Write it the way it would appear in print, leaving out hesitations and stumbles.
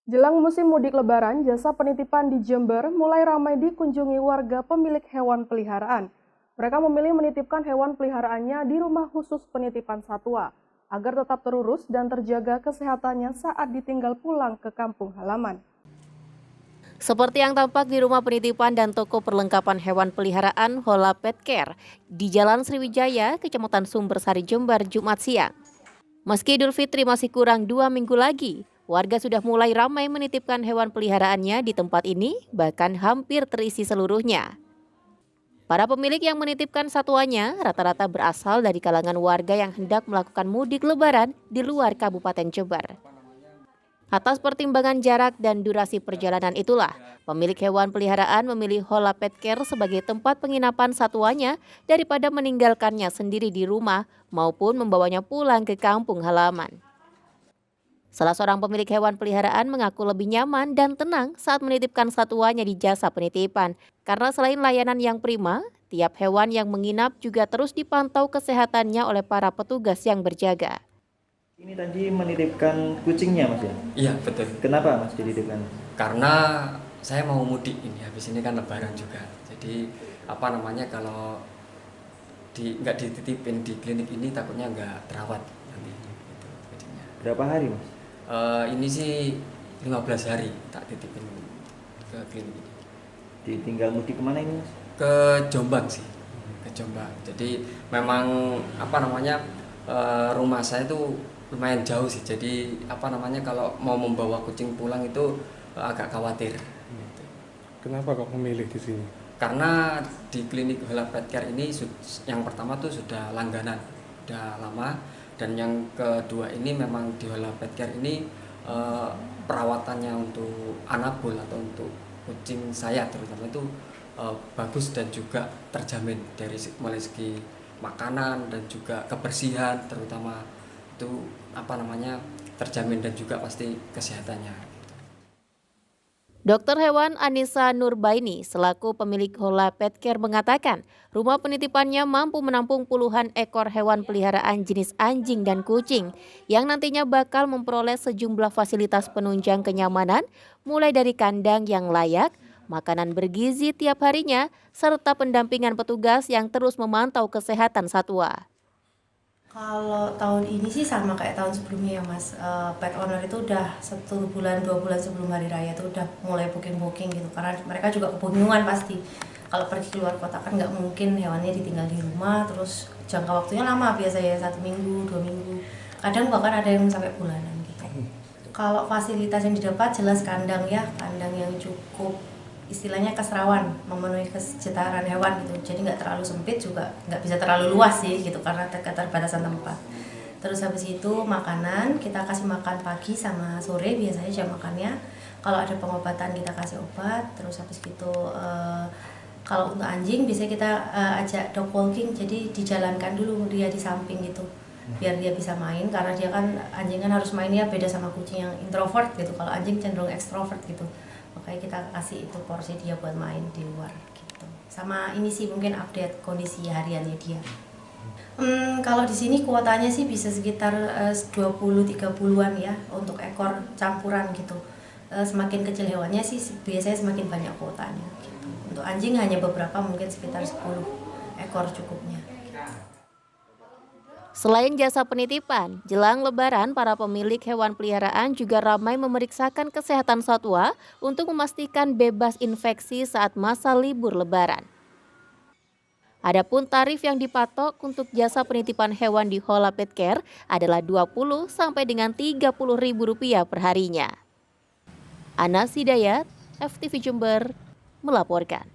Jelang musim mudik Lebaran, jasa penitipan di Jember mulai ramai dikunjungi warga pemilik hewan peliharaan. Mereka memilih menitipkan hewan peliharaannya di rumah khusus penitipan satwa, agar tetap terurus dan terjaga kesehatannya saat ditinggal pulang ke kampung halaman. Seperti yang tampak di rumah penitipan dan toko perlengkapan hewan peliharaan Hola Pet Care di Jalan Sriwijaya, Kecamatan Sumbersari, Jember, Jumat siang. Meski Idul Fitri masih kurang 2 minggu lagi, warga sudah mulai ramai menitipkan hewan peliharaannya di tempat ini, bahkan hampir terisi seluruhnya. Para pemilik yang menitipkan satuannya rata-rata berasal dari kalangan warga yang hendak melakukan mudik lebaran di luar Kabupaten Jember. Atas pertimbangan jarak dan durasi perjalanan itulah, pemilik hewan peliharaan memilih Hola Pet Care sebagai tempat penginapan satuannya daripada meninggalkannya sendiri di rumah maupun membawanya pulang ke kampung halaman. Salah seorang pemilik hewan peliharaan mengaku lebih nyaman dan tenang saat menitipkan satuannya di jasa penitipan. Karena selain layanan yang prima, tiap hewan yang menginap juga terus dipantau kesehatannya oleh para petugas yang berjaga. Ini tadi menitipkan kucingnya Mas ya? Iya betul. Kenapa Mas dititipkan? Karena saya mau mudik ini, habis ini kan Lebaran juga. Jadi kalau nggak dititipin di klinik ini takutnya nggak terawat nanti. Gitu, jadinya. Berapa hari Mas? Ini sih 15 hari tak titipin ke klinik ini. Ditinggal mudik kemana ini Mas? Ke Jombang sih, ke Jombang. Jadi memang rumah saya itu lumayan jauh sih. Jadi kalau mau membawa kucing pulang itu agak khawatir. Gitu. Kenapa kok memilih di sini? Karena di klinik Hola Pet Care ini yang pertama tuh sudah langganan, sudah lama, dan yang kedua ini memang di Hola Pet Care ini perawatannya untuk anabul atau untuk kucing saya terutama itu bagus dan juga terjamin dari mulai segi makanan dan juga kebersihan, terutama itu terjamin dan juga pasti kesehatannya. Dokter hewan Anissa Nurbaini selaku pemilik Hola Pet Care mengatakan rumah penitipannya mampu menampung puluhan ekor hewan peliharaan jenis anjing dan kucing yang nantinya bakal memperoleh sejumlah fasilitas penunjang kenyamanan mulai dari kandang yang layak, makanan bergizi tiap harinya, serta pendampingan petugas yang terus memantau kesehatan satwa. Kalau tahun ini sih sama kayak tahun sebelumnya ya Mas, pet owner itu udah 1 bulan 2 bulan sebelum hari raya itu udah mulai booking gitu, karena mereka juga kebingungan pasti kalau pergi keluar kota kan nggak mungkin hewannya ditinggal di rumah, terus jangka waktunya lama biasanya 1 minggu 2 minggu, kadang bahkan ada yang sampai bulanan gitu. Kalau fasilitas yang didapat jelas kandang yang cukup istilahnya keserawaan, memenuhi kesetaraan hewan gitu, jadi nggak terlalu sempit juga nggak bisa terlalu luas sih gitu karena keterbatasan tempat. Terus habis itu makanan kita kasih makan pagi sama sore biasanya jam makannya. Kalau ada pengobatan kita kasih obat. Terus habis itu kalau untuk anjing biasanya kita ajak dog walking, jadi dijalankan dulu dia di samping gitu biar dia bisa main, karena dia kan anjing kan harus mainnya beda sama kucing yang introvert gitu, kalau anjing cenderung ekstrovert gitu. Makanya kita kasih itu porsi dia buat main di luar gitu. Sama ini sih mungkin update kondisi hariannya dia. Kalau di sini kuotanya sih bisa sekitar 20-30-an ya untuk ekor campuran gitu. Semakin kecil hewannya sih biasanya semakin banyak kuotanya gitu. Untuk anjing hanya beberapa, mungkin sekitar 10 ekor cukupnya. Selain jasa penitipan, jelang Lebaran para pemilik hewan peliharaan juga ramai memeriksakan kesehatan satwa untuk memastikan bebas infeksi saat masa libur Lebaran. Adapun tarif yang dipatok untuk jasa penitipan hewan di Hola Pet Care adalah 20 sampai dengan 30 ribu rupiah per harinya. Anas Hidayat, FTV Jember, melaporkan.